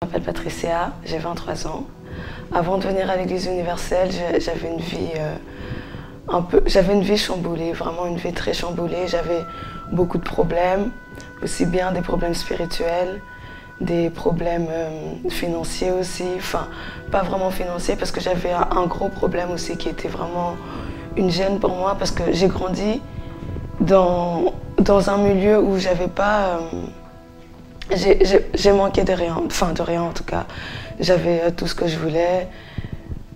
Je m'appelle Patricia, j'ai 23 ans. Avant de venir à l'Église universelle, j'avais une vie chamboulée, vraiment une vie très chamboulée. J'avais beaucoup de problèmes, aussi bien des problèmes spirituels, des problèmes financiers aussi. Enfin, pas vraiment financiers parce que j'avais un gros problème aussi qui était vraiment une gêne pour moi parce que j'ai grandi dans un milieu où j'avais pas... J'ai manqué de rien, enfin de rien en tout cas. J'avais tout ce que je voulais.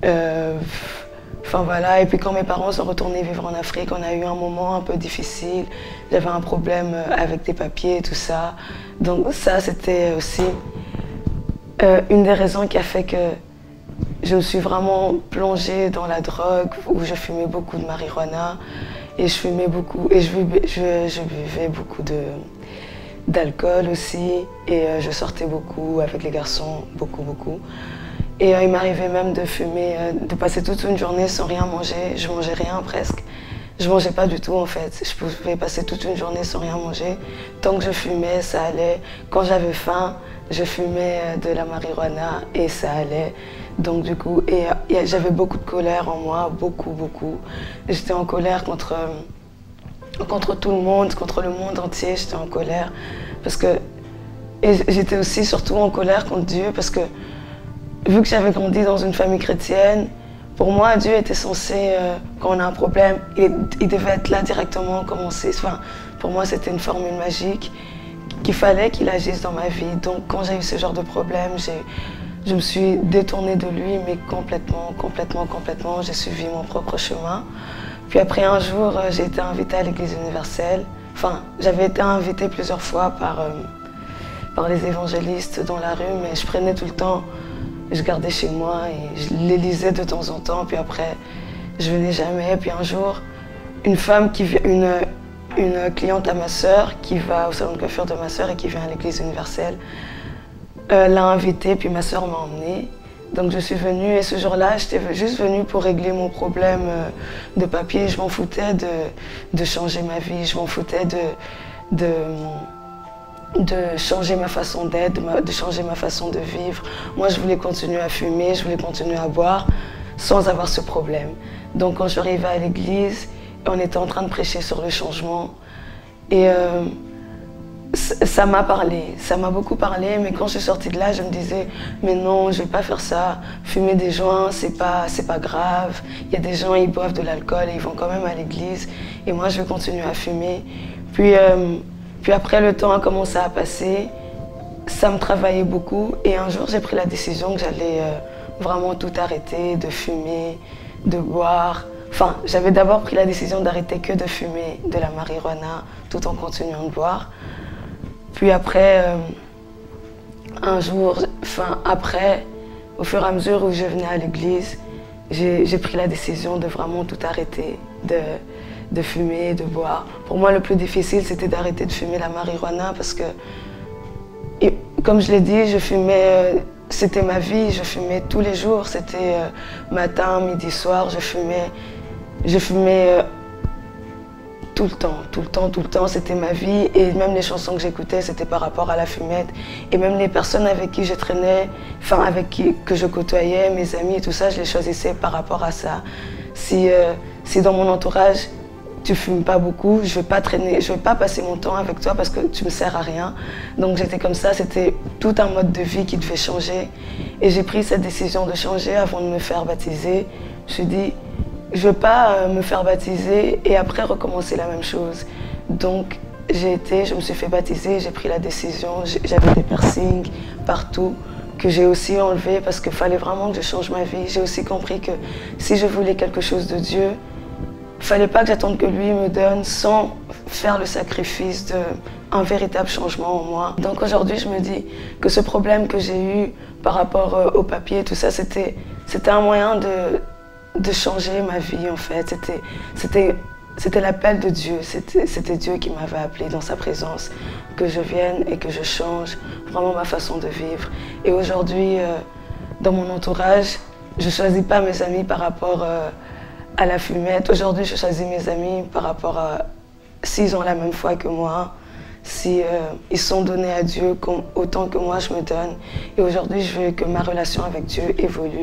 Enfin voilà, et puis quand mes parents sont retournés vivre en Afrique, on a eu un moment un peu difficile. J'avais un problème avec des papiers et tout ça. Donc ça, c'était aussi une des raisons qui a fait que je me suis vraiment plongée dans la drogue, où je fumais beaucoup de marijuana. Et je fumais beaucoup, et je buvais beaucoup d'alcool aussi, et je sortais beaucoup avec les garçons, beaucoup. Et il m'arrivait même de fumer, de passer toute une journée sans rien manger. Je mangeais rien presque. Je mangeais pas du tout en fait. Je pouvais passer toute une journée sans rien manger. Tant que je fumais, ça allait. Quand j'avais faim, je fumais de la marijuana et ça allait. Donc du coup, j'avais beaucoup de colère en moi, beaucoup. J'étais en colère contre tout le monde, contre le monde entier. J'étais en colère parce que... Et j'étais aussi surtout en colère contre Dieu parce que vu que j'avais grandi dans une famille chrétienne, pour moi, Dieu était censé, quand on a un problème, il devait être là directement, commencer. Enfin, pour moi, c'était une formule magique qu'il fallait qu'il agisse dans ma vie. Donc, quand j'ai eu ce genre de problème, je me suis détournée de lui, mais complètement. J'ai suivi mon propre chemin. Puis après, un jour, j'ai été invitée à l'Église universelle. Enfin, j'avais été invitée plusieurs fois par les évangélistes dans la rue, mais je prenais tout le temps. Je gardais chez moi et je les lisais de temps en temps, puis après, je venais jamais. Puis un jour, une cliente à ma sœur qui va au salon de coiffure de ma sœur et qui vient à l'église universelle, l'a invitée, puis ma sœur m'a emmenée. Donc je suis venue et ce jour-là, j'étais juste venue pour régler mon problème de papier. Je m'en foutais de changer ma vie, je m'en foutais de changer ma façon d'être, de changer ma façon de vivre. Moi, je voulais continuer à fumer, je voulais continuer à boire sans avoir ce problème. Donc, quand je suis arrivée à l'église, on était en train de prêcher sur le changement. Et ça m'a parlé, ça m'a beaucoup parlé, mais quand je suis sortie de là, je me disais « Mais non, je ne vais pas faire ça. Fumer des joints, c'est pas grave. Il y a des gens, ils boivent de l'alcool et ils vont quand même à l'église. Et moi, je vais continuer à fumer. » Puis après, le temps a commencé à passer, ça me travaillait beaucoup et un jour, j'ai pris la décision que j'allais vraiment tout arrêter, de fumer, de boire. Enfin, j'avais d'abord pris la décision d'arrêter que de fumer de la marijuana tout en continuant de boire. Puis après, un jour, au fur et à mesure où je venais à l'église, j'ai pris la décision de vraiment tout arrêter, de fumer, de boire. Pour moi, le plus difficile, c'était d'arrêter de fumer la marijuana parce que, comme je l'ai dit, je fumais, c'était ma vie, je fumais tous les jours. C'était matin, midi, soir, je fumais tout le temps, c'était ma vie. Et même les chansons que j'écoutais, c'était par rapport à la fumette. Et même les personnes avec qui je traînais, que je côtoyais, mes amis et tout ça, je les choisissais par rapport à ça. Si dans mon entourage, tu fumes pas beaucoup, je vais pas passer mon temps avec toi parce que tu me sers à rien. Donc j'étais comme ça, c'était tout un mode de vie qui devait changer. Et j'ai pris cette décision de changer avant de me faire baptiser. Je me suis dit, je veux pas me faire baptiser et après recommencer la même chose. Donc je me suis fait baptiser, j'ai pris la décision, j'avais des piercings partout que j'ai aussi enlevé parce qu'il fallait vraiment que je change ma vie. J'ai aussi compris que si je voulais quelque chose de Dieu, il ne fallait pas que j'attende que lui me donne sans faire le sacrifice d'un véritable changement en moi. Donc aujourd'hui, je me dis que ce problème que j'ai eu par rapport au papier et tout ça, c'était un moyen de changer ma vie en fait. C'était l'appel de Dieu, c'était Dieu qui m'avait appelé dans sa présence, que je vienne et que je change vraiment ma façon de vivre. Et aujourd'hui, dans mon entourage, je ne choisis pas mes amis par rapport à la fumette. Aujourd'hui, je choisis mes amis par rapport à s'ils ont la même foi que moi, si ils sont donnés à Dieu autant que moi je me donne. Et aujourd'hui, je veux que ma relation avec Dieu évolue.